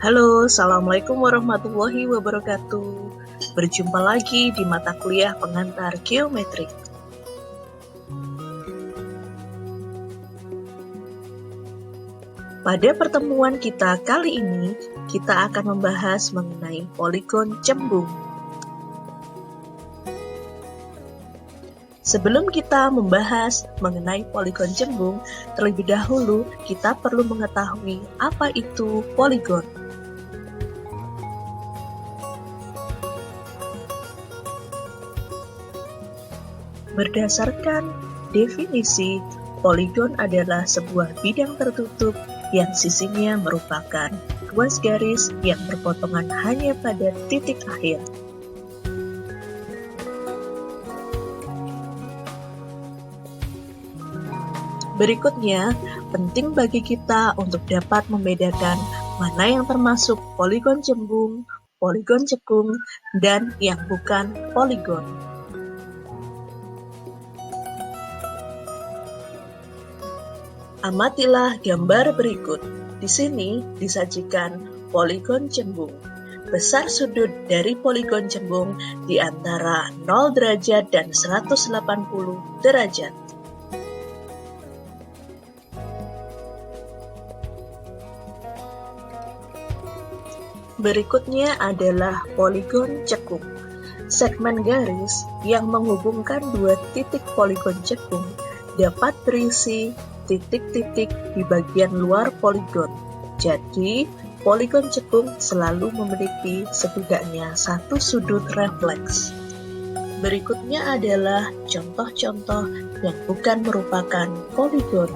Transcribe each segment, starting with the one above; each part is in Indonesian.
Halo, Assalamualaikum warahmatullahi wabarakatuh. Berjumpa lagi di mata kuliah pengantar geometri. Pada pertemuan kita kali ini, kita akan membahas mengenai poligon cembung. Sebelum kita membahas mengenai poligon cembung, terlebih dahulu kita perlu mengetahui apa itu poligon. Berdasarkan definisi, poligon adalah sebuah bidang tertutup yang sisinya merupakan ruas garis yang berpotongan hanya pada titik akhir. Berikutnya, penting bagi kita untuk dapat membedakan mana yang termasuk poligon cembung, poligon cekung, dan yang bukan poligon. Amatilah gambar berikut. Di sini disajikan poligon cembung. Besar sudut dari poligon cembung di antara 0 derajat dan 180 derajat. Berikutnya adalah poligon cekung. Segmen garis yang menghubungkan dua titik poligon cekung dapat berisi titik-titik di bagian luar poligon. Jadi, poligon cekung selalu memiliki setidaknya satu sudut refleks. Berikutnya adalah contoh-contoh yang bukan merupakan poligon.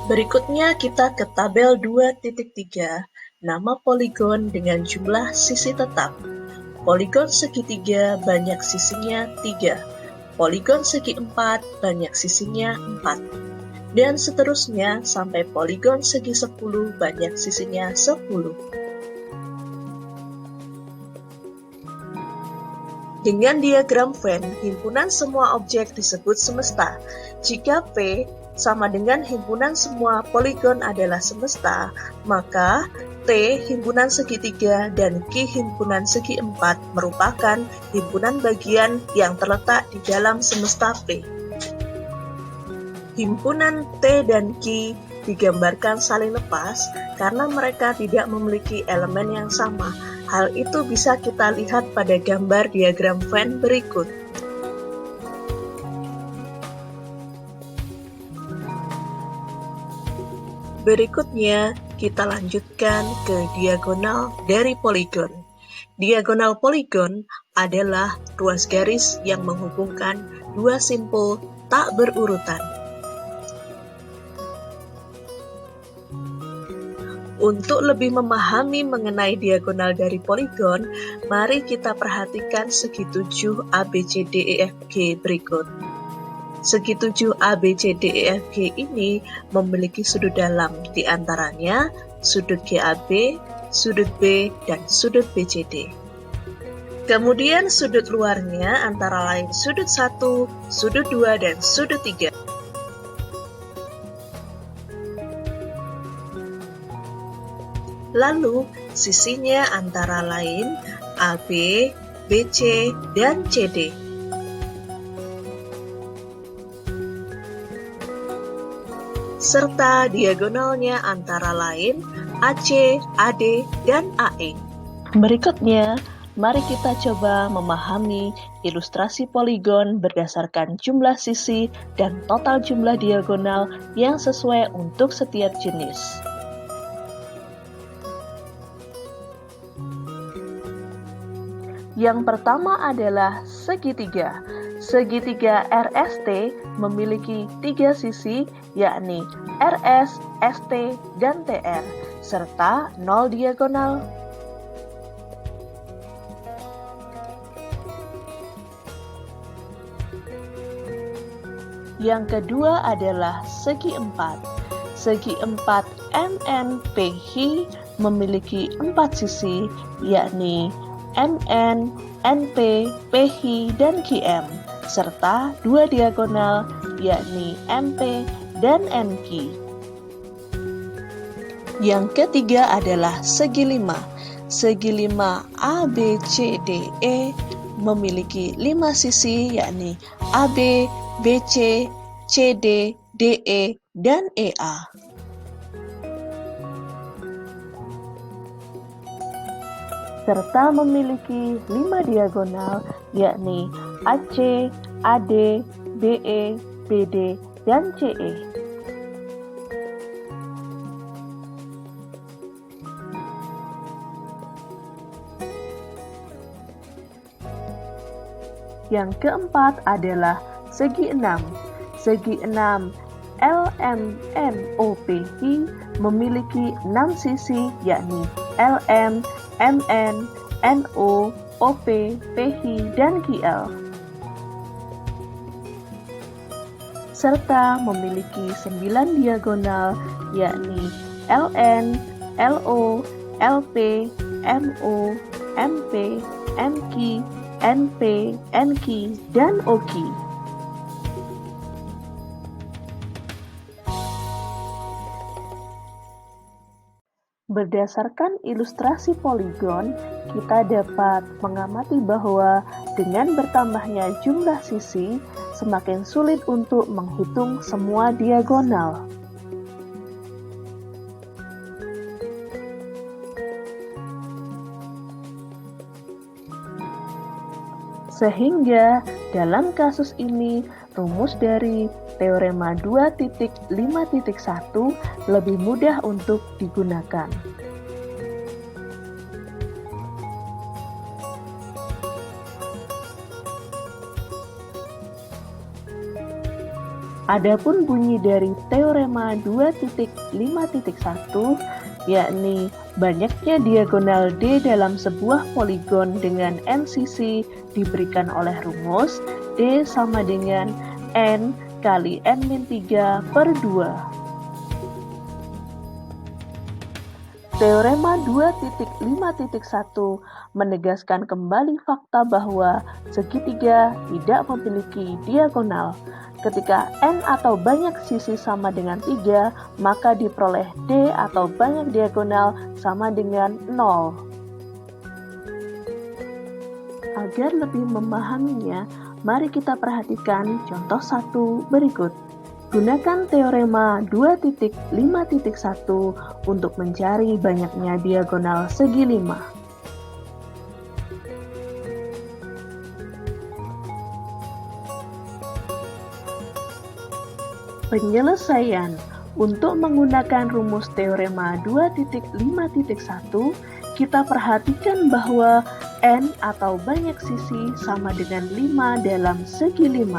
Berikutnya kita ke tabel 2.3, nama poligon dengan jumlah sisi tetap. Poligon segitiga banyak sisinya 3, poligon segi 4 banyak sisinya 4, dan seterusnya sampai poligon segi 10 banyak sisinya 10. Dengan diagram Venn, himpunan semua objek disebut semesta. Jika P sama dengan himpunan semua poligon adalah semesta, maka T himpunan segitiga dan Q himpunan segi 4 merupakan himpunan bagian yang terletak di dalam semesta P. Himpunan T dan Q digambarkan saling lepas karena mereka tidak memiliki elemen yang sama. Hal itu bisa kita lihat pada gambar diagram Venn berikut. Berikutnya, kita lanjutkan ke diagonal dari poligon. Diagonal poligon adalah ruas garis yang menghubungkan dua simpul tak berurutan. Untuk lebih memahami mengenai diagonal dari poligon, mari kita perhatikan segi 7 ABCDEFG berikut. Segi 7 ABCDEFG ini memiliki sudut dalam, di antaranya sudut GAB, sudut B, dan sudut BCD. Kemudian sudut luarnya antara lain sudut 1, sudut 2, dan sudut 3. Lalu sisinya antara lain AB, BC, dan CD. Serta diagonalnya antara lain AC, AD, dan AE. Berikutnya, mari kita coba memahami ilustrasi poligon berdasarkan jumlah sisi dan total jumlah diagonal yang sesuai untuk setiap jenis. Yang pertama adalah segitiga. Segitiga RST memiliki 3 sisi, yakni RS, ST, dan TR, serta 0 diagonal. Yang kedua adalah segi 4. Segi 4 MNPH memiliki 4 sisi, yakni MN, NP, PH, dan QM, serta 2 diagonal yakni MP dan NQ. Yang ketiga adalah segi lima. Segi lima ABCDE memiliki 5 sisi, yakni AB, BC, CD, DE, dan EA. Serta memiliki 5 diagonal, yakni AC, AD, BE, BD, dan CE. Yang keempat adalah segi 6. Segi 6 LMNOPI memiliki 6 sisi, yakni LM, MN, NO, OP, PI, dan QL. Serta memiliki 9 diagonal, yakni LN, LO, LP, MO, MP, MQ, NP, NQ, dan OQ. Berdasarkan ilustrasi poligon, kita dapat mengamati bahwa dengan bertambahnya jumlah sisi, semakin sulit untuk menghitung semua diagonal. Sehingga dalam kasus ini, rumus dari teorema 2.5.1 lebih mudah untuk digunakan. Adapun bunyi dari teorema 2.5.1, yakni banyaknya diagonal D dalam sebuah poligon dengan N sisi diberikan oleh rumus D sama dengan N kali N-3 per 2. Teorema 2.5.1 menegaskan kembali fakta bahwa segitiga tidak memiliki diagonal. Ketika N atau banyak sisi sama dengan 3, maka diperoleh D atau banyak diagonal sama dengan 0. Agar lebih memahaminya, mari kita perhatikan contoh 1 berikut. Gunakan teorema 2.5.1 untuk mencari banyaknya diagonal segi 5. Penyelesaian. Untuk menggunakan rumus teorema 2.5.1, kita perhatikan bahwa N atau banyak sisi sama dengan 5 dalam segi 5.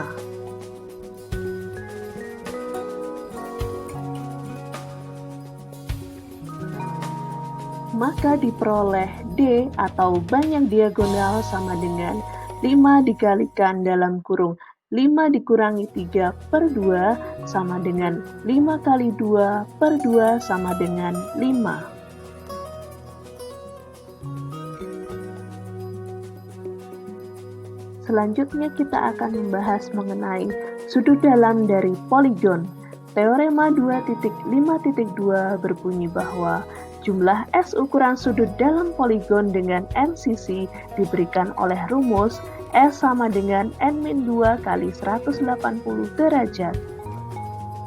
Maka diperoleh D atau banyak diagonal sama dengan 5 dikalikan dalam kurung 5 dikurangi 3 per 2 sama dengan 5 kali 2 per 2 sama dengan 5. Selanjutnya kita akan membahas mengenai sudut dalam dari poligon. Teorema 2.5.2 berbunyi bahwa jumlah S ukuran sudut dalam poligon dengan N sisi diberikan oleh rumus S sama dengan N-2 kali 180 derajat.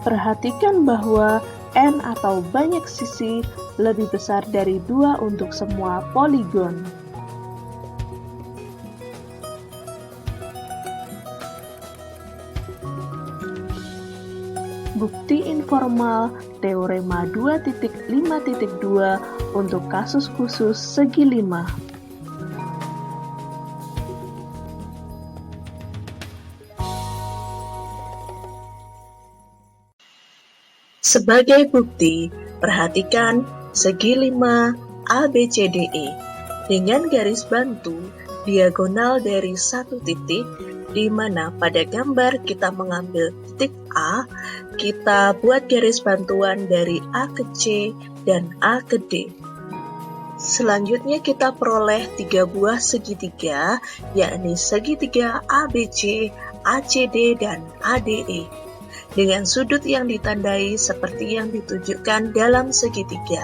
Perhatikan bahwa N atau banyak sisi lebih besar dari 2 untuk semua poligon. Bukti informal teorema 2.5.2 untuk kasus khusus segi 5. Sebagai bukti, perhatikan segi 5 ABCDE dengan garis bantu diagonal dari satu titik, di mana pada gambar kita mengambil titik A, kita buat garis bantuan dari A ke C dan A ke D. Selanjutnya kita peroleh 3 buah segitiga, yakni segitiga ABC, ACD, dan ADE. dengan sudut yang ditandai seperti yang ditunjukkan dalam segitiga.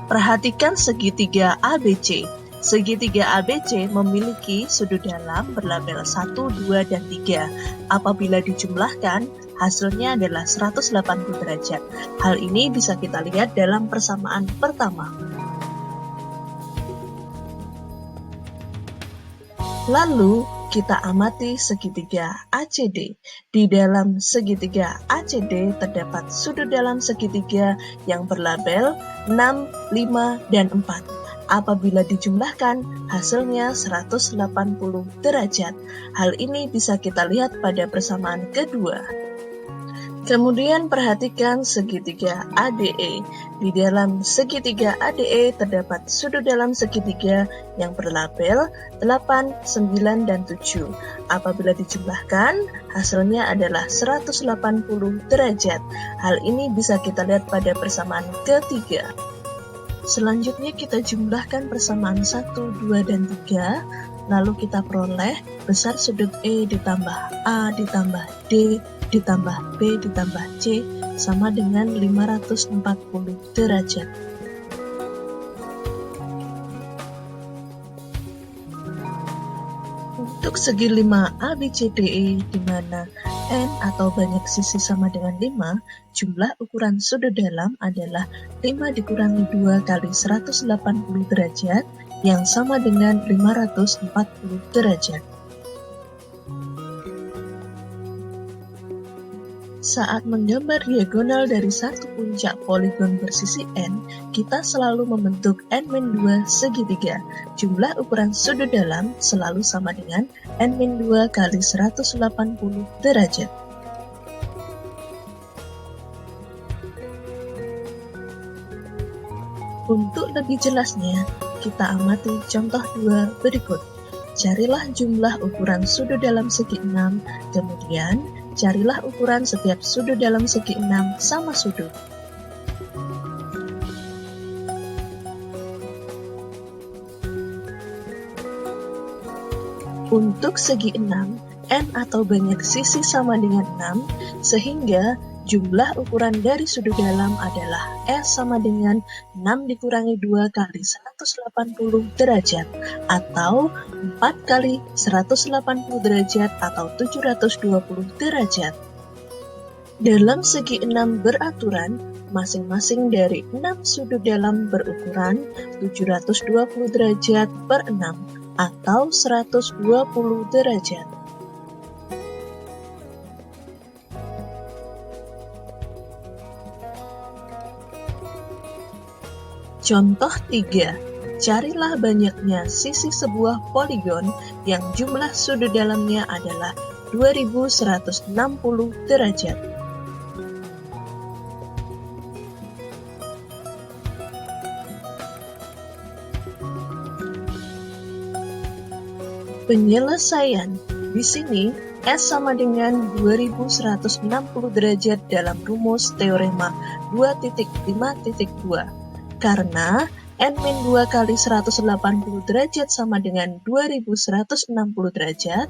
Perhatikan segitiga ABC. Segitiga ABC memiliki sudut dalam berlabel 1, 2, dan 3. Apabila dijumlahkan, hasilnya adalah 180 derajat. Hal ini bisa kita lihat dalam persamaan pertama. Lalu, kita amati segitiga ACD. Di dalam segitiga ACD terdapat sudut dalam segitiga yang berlabel 6, 5, dan 4. Apabila dijumlahkan, hasilnya 180 derajat. Hal ini bisa kita lihat pada persamaan kedua. Kemudian perhatikan segitiga ADE. Di dalam segitiga ADE terdapat sudut dalam segitiga yang berlabel 8, 9, dan 7. Apabila dijumlahkan, hasilnya adalah 180 derajat. Hal ini bisa kita lihat pada persamaan ketiga. Selanjutnya kita jumlahkan persamaan 1, 2, dan 3, lalu kita peroleh besar sudut E ditambah A ditambah D ditambah B ditambah C sama dengan 540 derajat. Untuk segi 5 ABCDE di mana N atau banyak sisi sama dengan 5, jumlah ukuran sudut dalam adalah 5 dikurangi 2 kali 180 derajat yang sama dengan 540 derajat. Saat menggambar diagonal dari satu puncak poligon bersisi N, kita selalu membentuk N-2 segitiga. Jumlah ukuran sudut dalam selalu sama dengan N-2 kali 180 derajat. Untuk lebih jelasnya, kita amati contoh 2 berikut. Carilah jumlah ukuran sudut dalam segi 6, kemudian carilah ukuran setiap sudut dalam segi 6 sama sudut. Untuk segi 6, N atau banyak sisi sama dengan 6, sehingga jumlah ukuran dari sudut dalam adalah S sama dengan 6 dikurangi 2 kali 180 derajat, atau 4 kali 180 derajat atau 720 derajat. Dalam segi 6 beraturan, masing-masing dari 6 sudut dalam berukuran 720 derajat per 6, atau 120 derajat. Contoh 3. Carilah banyaknya sisi sebuah poligon yang jumlah sudut dalamnya adalah 2160 derajat. Penyelesaian. Di sini, S sama dengan 2160 derajat dalam rumus teorema 2.5.2. Karena N-2 kali 180 derajat sama dengan 2160 derajat,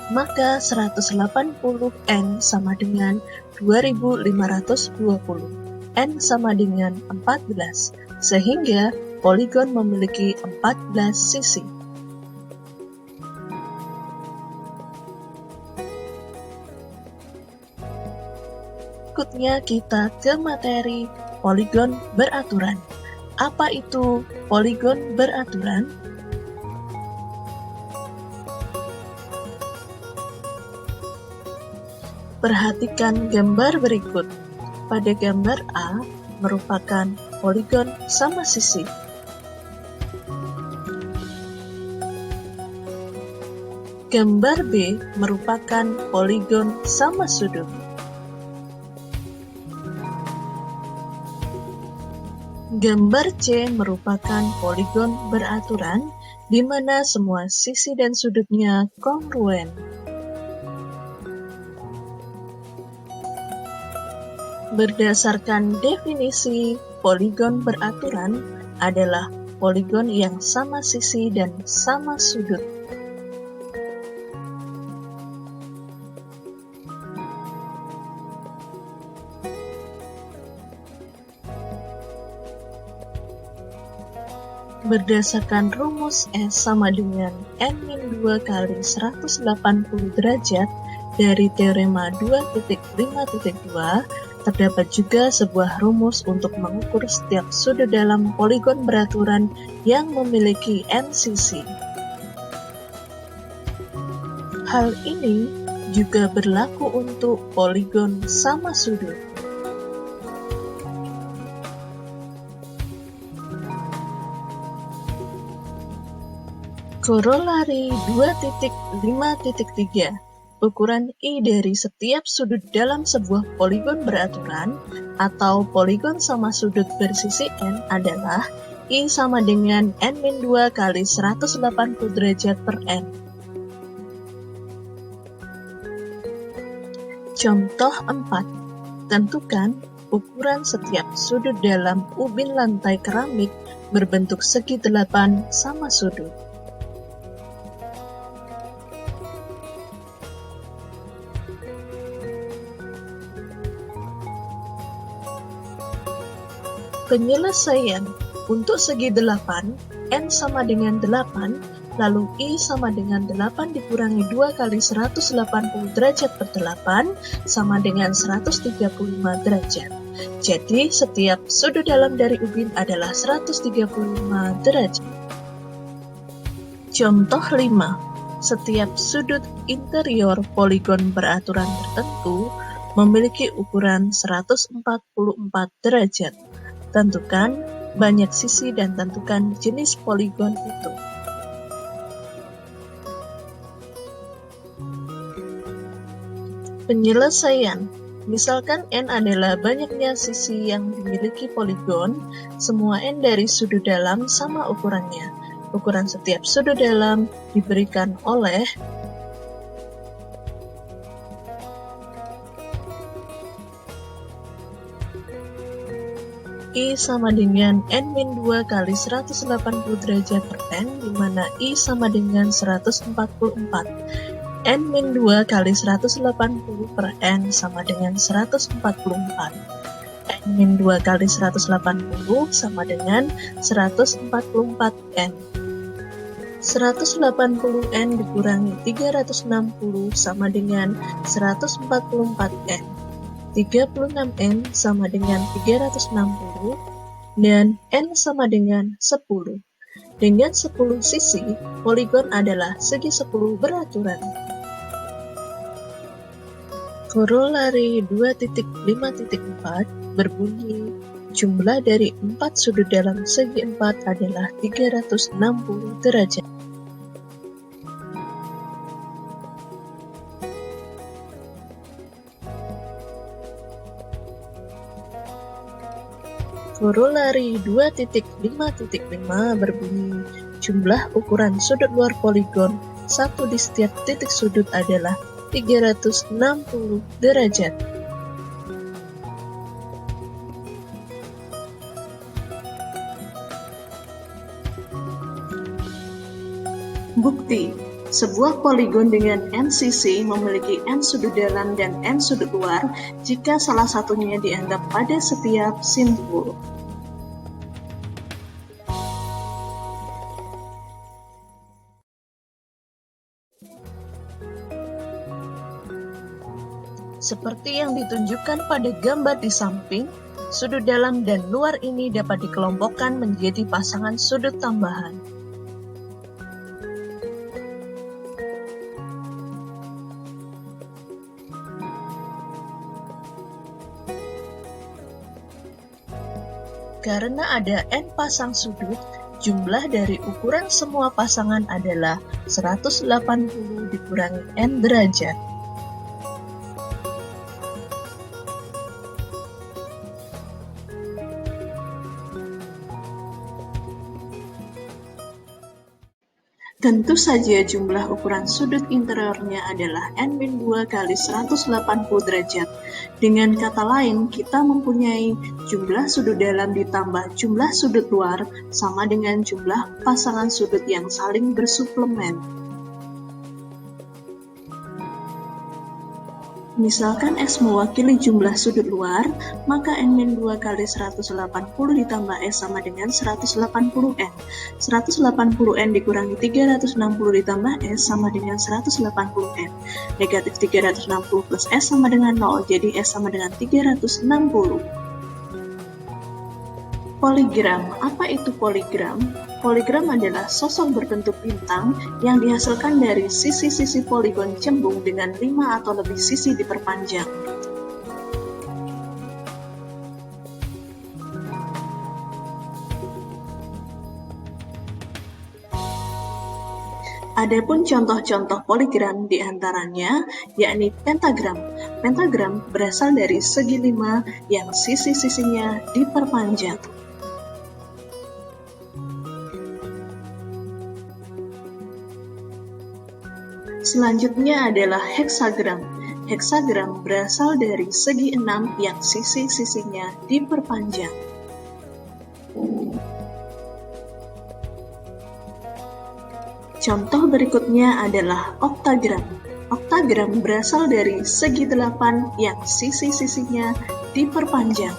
maka 180 N sama dengan 2520. N sama dengan 14, sehingga poligon memiliki 14 sisi. Berikutnya kita ke materi poligon beraturan. Apa itu poligon beraturan? Perhatikan gambar berikut. Pada gambar A merupakan poligon sama sisi. Gambar B merupakan poligon sama sudut. Gambar C merupakan poligon beraturan, di mana semua sisi dan sudutnya kongruen. Berdasarkan definisi poligon beraturan adalah poligon yang sama sisi dan sama sudut. Berdasarkan rumus S sama dengan N-2 kali 180 derajat dari teorema 2.5.2, terdapat juga sebuah rumus untuk mengukur setiap sudut dalam poligon beraturan yang memiliki N sisi. Hal ini juga berlaku untuk poligon sama sudut. Korolari 2.5.3. Ukuran I dari setiap sudut dalam sebuah poligon beraturan atau poligon sama sudut bersisi N adalah I sama dengan N-2 kali 180 derajat per N. Contoh 4. Tentukan ukuran setiap sudut dalam ubin lantai keramik berbentuk segi 8 sama sudut. Penyelesaian untuk segi 8, N sama dengan 8, lalu I sama dengan 8 dikurangi 2 kali 180 derajat per 8 sama dengan 135 derajat. Jadi, setiap sudut dalam dari ubin adalah 135 derajat. Contoh 5. Setiap sudut interior poligon beraturan tertentu memiliki ukuran 144 derajat. Tentukan banyak sisi dan tentukan jenis poligon itu. Penyelesaian. Misalkan N adalah banyaknya sisi yang dimiliki poligon, semua N dari sudut dalam sama ukurannya. Ukuran setiap sudut dalam diberikan oleh I sama dengan N-2 kali 180 derajat per N, di mana I sama dengan 144. N-2 kali 180 per N sama dengan 144. N-2 kali 180 sama dengan 144 N. 180 N dikurangi 360 sama dengan 144 N. 36N sama dengan 360 dan N sama dengan 10. Dengan 10 sisi, poligon adalah segi 10 beraturan. Korolari 2.5.4 berbunyi, jumlah dari 4 sudut dalam segi 4 adalah 360 derajat. Korolari 2.5.5 berbunyi, jumlah ukuran sudut luar poligon satu di setiap titik sudut adalah 360 derajat. Bukti, sebuah poligon dengan N sisi memiliki N sudut dalam dan N sudut luar jika salah satunya dianggap pada setiap simpul. Seperti yang ditunjukkan pada gambar di samping, sudut dalam dan luar ini dapat dikelompokkan menjadi pasangan sudut tambahan. Karena ada N pasang sudut, jumlah dari ukuran semua pasangan adalah 180 dikurangi N derajat. Tentu saja jumlah ukuran sudut interiornya adalah n-2 kali 180 derajat. Dengan kata lain, kita mempunyai jumlah sudut dalam ditambah jumlah sudut luar sama dengan jumlah pasangan sudut yang saling bersuplemen. Misalkan X mewakili jumlah sudut luar, maka n-2 kali 180 ditambah S sama dengan 180N. 180N dikurangi 360 ditambah S sama dengan 180N. Negatif 360 plus S sama dengan 0, jadi S sama dengan 360. Poligram. Apa itu poligram? Poligram adalah sosok berbentuk bintang yang dihasilkan dari sisi-sisi poligon cembung dengan 5 atau lebih sisi diperpanjang. Adapun contoh-contoh poligram diantaranya yakni pentagram. Pentagram berasal dari segi 5 yang sisi-sisinya diperpanjang. Selanjutnya adalah heksagram. Heksagram berasal dari segi 6 yang sisi-sisinya diperpanjang. Contoh berikutnya adalah oktagram. Oktagram berasal dari segi 8 yang sisi-sisinya diperpanjang.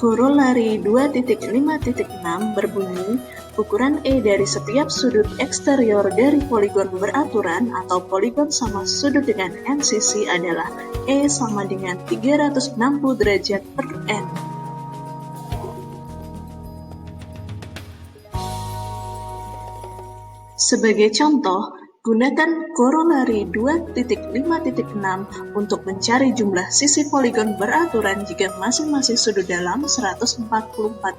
Korolari 2.5.6 berbunyi, ukuran E dari setiap sudut eksterior dari poligon beraturan atau poligon sama sudut dengan N sisi adalah E sama dengan 360 derajat per N. Sebagai contoh, gunakan korolari 2.5.6 untuk mencari jumlah sisi poligon beraturan jika masing-masing sudut dalam 144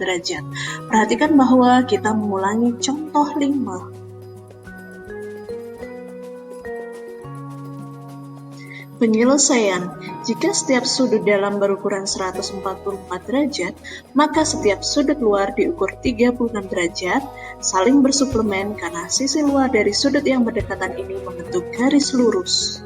derajat. Perhatikan bahwa kita mengulangi contoh 5. Penyelesaian. Jika setiap sudut dalam berukuran 144 derajat, maka setiap sudut luar diukur 36 derajat, saling bersuplemen karena sisi luar dari sudut yang berdekatan ini membentuk garis lurus.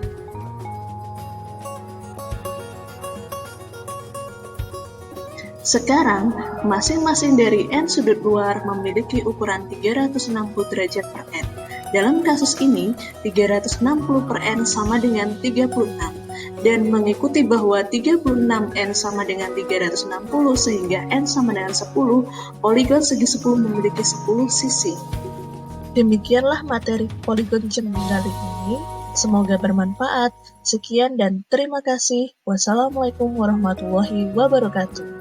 Sekarang, masing-masing dari N sudut luar memiliki ukuran 360 derajat per N. Dalam kasus ini, 360 per N sama dengan 36, dan mengikuti bahwa 36N sama dengan 360 sehingga N sama dengan 10, poligon segi 10 memiliki 10 sisi. Demikianlah materi poligon cembung kali ini. Semoga bermanfaat. Sekian dan terima kasih. Wassalamualaikum warahmatullahi wabarakatuh.